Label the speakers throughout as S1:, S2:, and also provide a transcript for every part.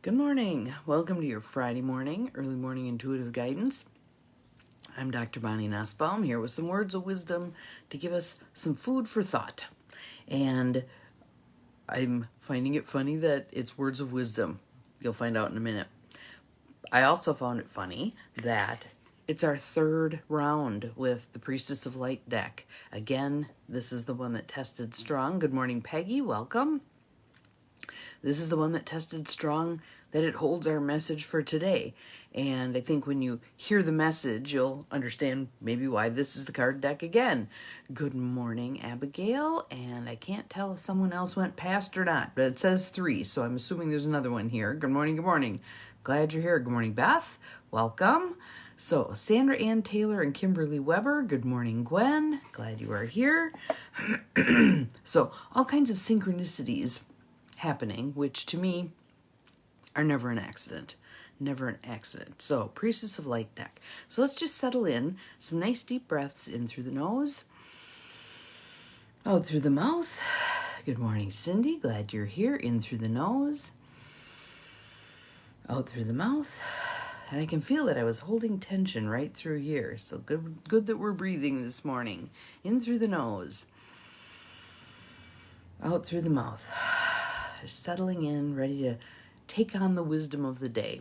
S1: Good morning. Welcome to your Friday morning, early morning intuitive guidance. I'm Dr. Bonnie Nussbaum here with some words of wisdom to give us some food for thought. And I'm finding it funny that it's words of wisdom. You'll find out in a minute. I also found it funny that it's our third round with the Priestess of Light deck. Again, this is the one that tested strong. Good morning, Peggy. Welcome. This is the one that tested strong, that it holds our message for today. And I think when you hear the message, you'll understand maybe why this is the card deck again. Good morning, Abigail. And I can't tell if someone else went past or not, but it says 3, so I'm assuming there's another one here. Good morning, good morning. Glad you're here. Good morning, Beth. Welcome. So, Sandra Ann Taylor and Kimberly Weber. Good morning, Gwen. Glad you are here. So, all kinds of synchronicities happening, which to me are never an accident. Never an accident. So, Priestess of Light deck. So let's just settle in. Some nice deep breaths in through the nose, out through the mouth. Good morning, Cindy. Glad you're here. In through the nose, out through the mouth. And I can feel that I was holding tension right through here. So good that we're breathing this morning. In through the nose, out through the mouth. Settling in, ready to take on the wisdom of the day.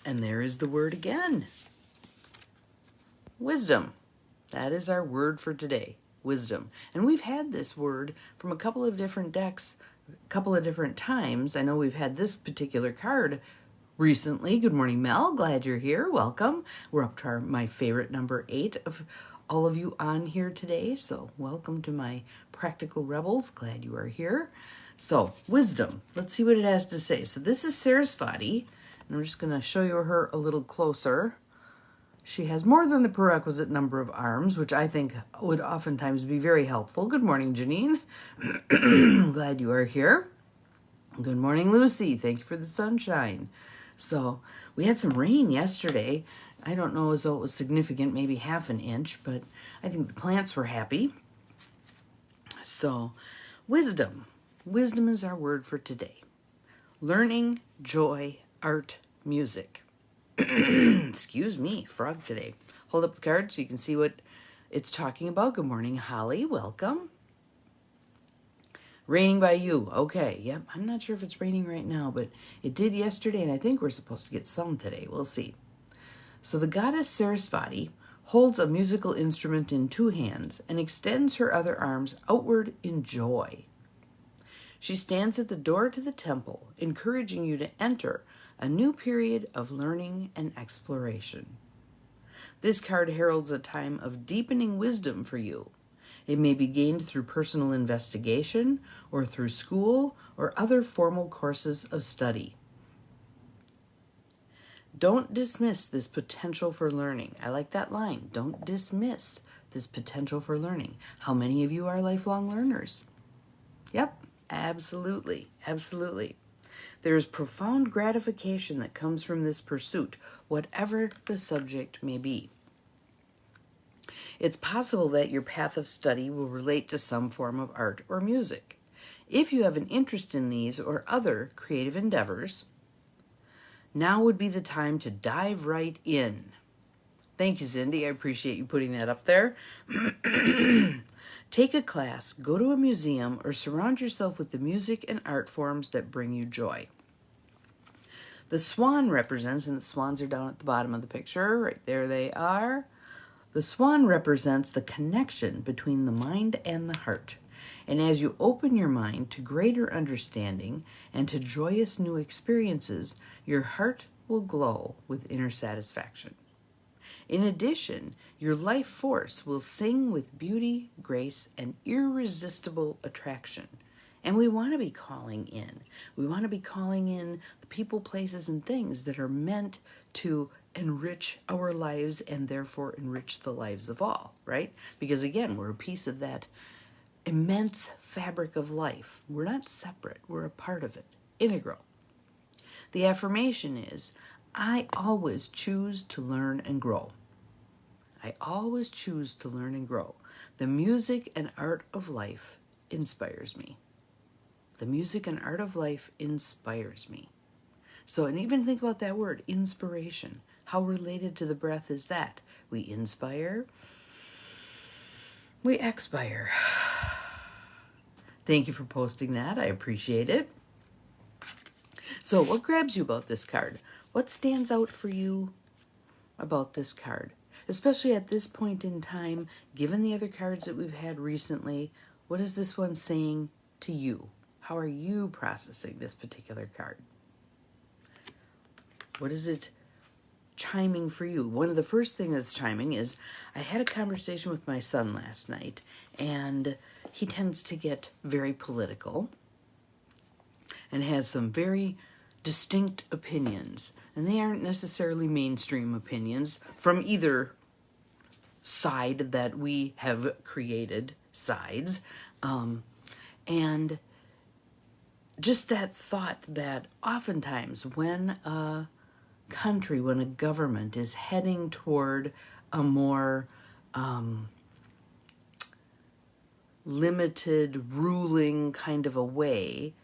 S1: And there is the word again. Wisdom. That is our word for today. Wisdom. And we've had this word from a couple of different decks, a couple of different times. I know we've had this particular card recently. Good morning, Mel. Glad you're here. Welcome. We're up to my favorite number 8 of all of you on here today. So welcome to my practical rebels. Glad you are here. So, wisdom. Let's see what it has to say. So this is Sarasvati, and I'm just going to show you her a little closer. She has more than the prerequisite number of arms, which I think would oftentimes be very helpful. Good morning, Janine. Glad you are here. Good morning, Lucy. Thank you for the sunshine. So, we had some rain yesterday. I don't know as though it was significant, maybe half an inch, but I think the plants were happy. So, wisdom. Wisdom is our word for today. Learning, joy, art, music. Excuse me, frog today. Hold up the card so you can see what it's talking about. Good morning, Holly. Welcome. Raining by you. Okay, yep. I'm not sure if it's raining right now, but it did yesterday, and I think we're supposed to get some today. We'll see. So the goddess Sarasvati holds a musical instrument in 2 hands and extends her other arms outward in joy. She stands at the door to the temple, encouraging you to enter a new period of learning and exploration. This card heralds a time of deepening wisdom for you. It may be gained through personal investigation or through school or other formal courses of study. Don't dismiss this potential for learning. I like that line. Don't dismiss this potential for learning. How many of you are lifelong learners? Yep. Absolutely, absolutely. There is profound gratification that comes from this pursuit, whatever the subject may be. It's possible that your path of study will relate to some form of art or music. If you have an interest in these or other creative endeavors, now would be the time to dive right in. Thank you, Cindy. I appreciate you putting that up there. Take a class, go to a museum, or surround yourself with the music and art forms that bring you joy. The swan represents, and the swans are down at the bottom of the picture, right there they are. The swan represents the connection between the mind and the heart. And as you open your mind to greater understanding and to joyous new experiences, your heart will glow with inner satisfaction. In addition, your life force will sing with beauty, grace, and irresistible attraction. And we want to be calling in. We want to be calling in the people, places, and things that are meant to enrich our lives and therefore enrich the lives of all, right? Because again, we're a piece of that immense fabric of life. We're not separate. We're a part of it, integral. The affirmation is, I always choose to learn and grow. I always choose to learn and grow. The music and art of life inspires me. The music and art of life inspires me. So, and even think about that word, inspiration. How related to the breath is that? We inspire, we expire. Thank you for posting that. I appreciate it. So, what grabs you about this card? What stands out for you about this card? Especially at this point in time, given the other cards that we've had recently, what is this one saying to you? How are you processing this particular card? What is it chiming for you? One of the first things that's chiming is I had a conversation with my son last night, and he tends to get very political and has some very distinct opinions. And they aren't necessarily mainstream opinions from either side that we have created sides. And just that thought that oftentimes when a country, when a government is heading toward a more limited ruling kind of a way,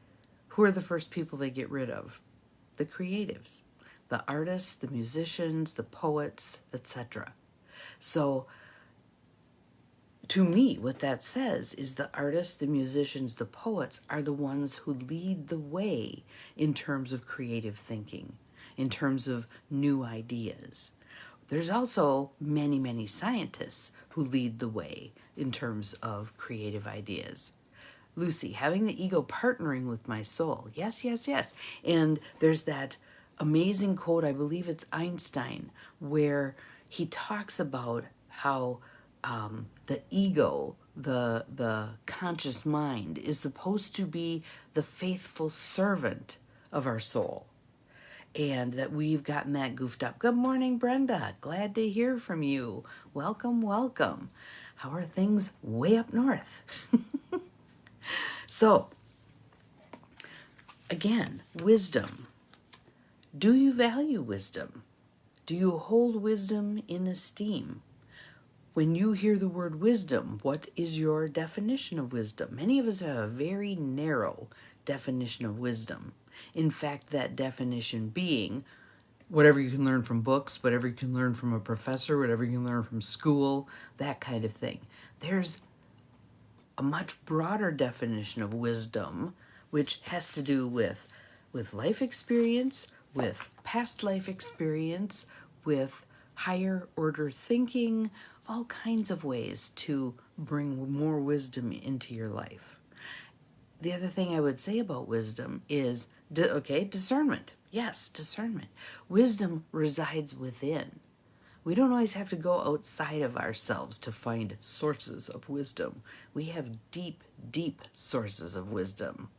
S1: who are the first people they get rid of? The creatives, the artists, the musicians, the poets, etc. So to me, what that says is the artists, the musicians, the poets are the ones who lead the way in terms of creative thinking, in terms of new ideas. There's also many, many scientists who lead the way in terms of creative ideas. Lucy, having the ego partnering with my soul. Yes, yes, yes. And there's that amazing quote, I believe it's Einstein, where he talks about how the ego, the conscious mind, is supposed to be the faithful servant of our soul. And that we've gotten that goofed up. Good morning, Brenda. Glad to hear from you. Welcome, welcome. How are things way up north? So, again, wisdom. Do you value wisdom? Do you hold wisdom in esteem? When you hear the word wisdom, what is your definition of wisdom? Many of us have a very narrow definition of wisdom. In fact, that definition being whatever you can learn from books, whatever you can learn from a professor, whatever you can learn from school, that kind of thing. There's a much broader definition of wisdom, which has to do with life experience, with past life experience, with higher order thinking, all kinds of ways to bring more wisdom into your life. The other thing I would say about wisdom is, discernment. Yes, discernment. Wisdom resides within. We don't always have to go outside of ourselves to find sources of wisdom. We have deep, deep sources of wisdom.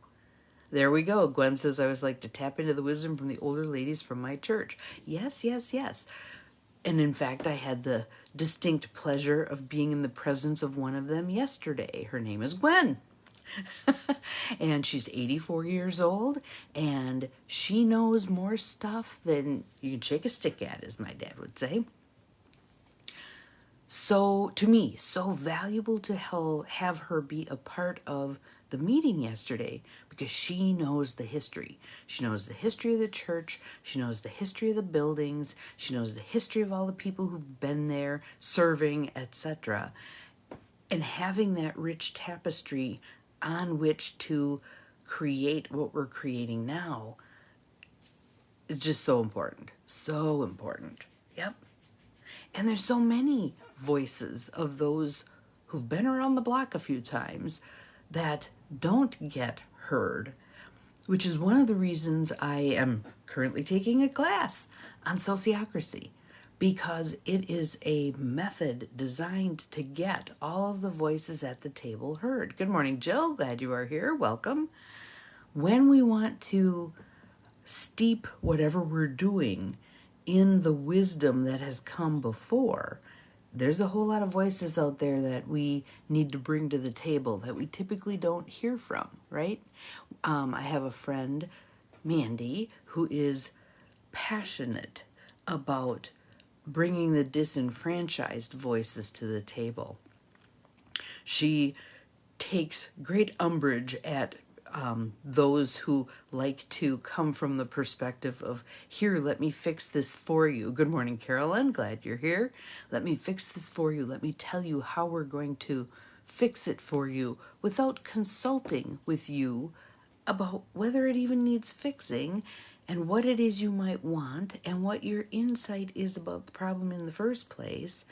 S1: There we go. Gwen says, I always like to tap into the wisdom from the older ladies from my church. Yes, yes, yes. And in fact, I had the distinct pleasure of being in the presence of one of them yesterday. Her name is Gwen. And she's 84 years old, and she knows more stuff than you can shake a stick at, as my dad would say. So, to me, so valuable to have her be a part of the meeting yesterday because she knows the history. She knows the history of the church. She knows the history of the buildings. She knows the history of all the people who've been there serving, etc. And having that rich tapestry on which to create what we're creating now is just so important. So important. Yep. And there's so many voices of those who've been around the block a few times that don't get heard, which is one of the reasons I am currently taking a class on sociocracy, because it is a method designed to get all of the voices at the table heard. Good morning, Jill. Glad you are here. Welcome. When we want to steep whatever we're doing in the wisdom that has come before, there's a whole lot of voices out there that we need to bring to the table that we typically don't hear from, right? I have a friend, Mandy, who is passionate about bringing the disenfranchised voices to the table. She takes great umbrage at those who like to come from the perspective of, here, let me fix this for you. Good morning, Carolyn. Glad you're here. Let me fix this for you. Let me tell you how we're going to fix it for you without consulting with you about whether it even needs fixing and what it is you might want and what your insight is about the problem in the first place.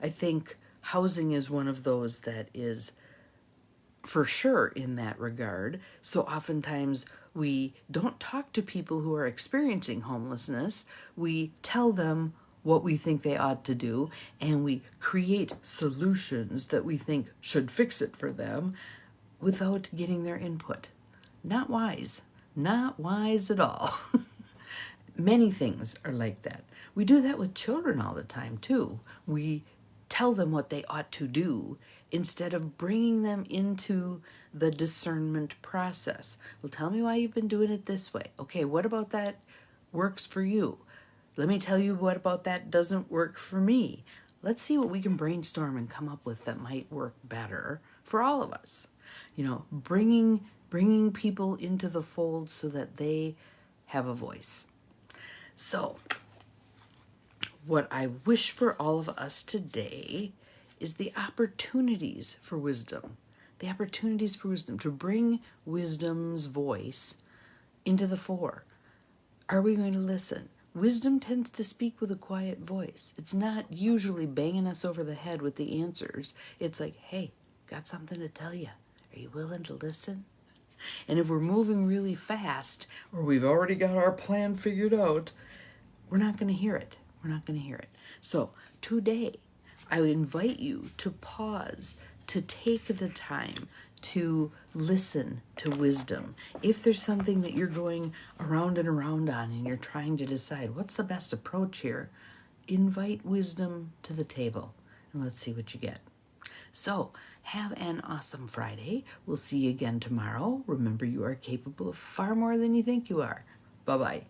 S1: I think housing is one of those that is for sure in that regard. So oftentimes we don't talk to people who are experiencing homelessness. We tell them what we think they ought to do, and we create solutions that we think should fix it for them without getting their input. Not wise. Not wise at all. Many things are like that. We do that with children all the time, too. We tell them what they ought to do instead of bringing them into the discernment process. Well, tell me why you've been doing it this way. Okay, what about that works for you? Let me tell you what about that doesn't work for me. Let's see what we can brainstorm and come up with that might work better for all of us. You know, bringing people into the fold so that they have a voice. So, what I wish for all of us today is the opportunities for wisdom. The opportunities for wisdom, to bring wisdom's voice into the fore. Are we going to listen? Wisdom tends to speak with a quiet voice. It's not usually banging us over the head with the answers. It's like, hey, got something to tell you. Are you willing to listen? And if we're moving really fast, or we've already got our plan figured out, we're not going to hear it. We're not going to hear it. So today, I would invite you to pause, to take the time to listen to wisdom. If there's something that you're going around and around on and you're trying to decide what's the best approach here, invite wisdom to the table and let's see what you get. So have an awesome Friday. We'll see you again tomorrow. Remember, you are capable of far more than you think you are. Bye-bye.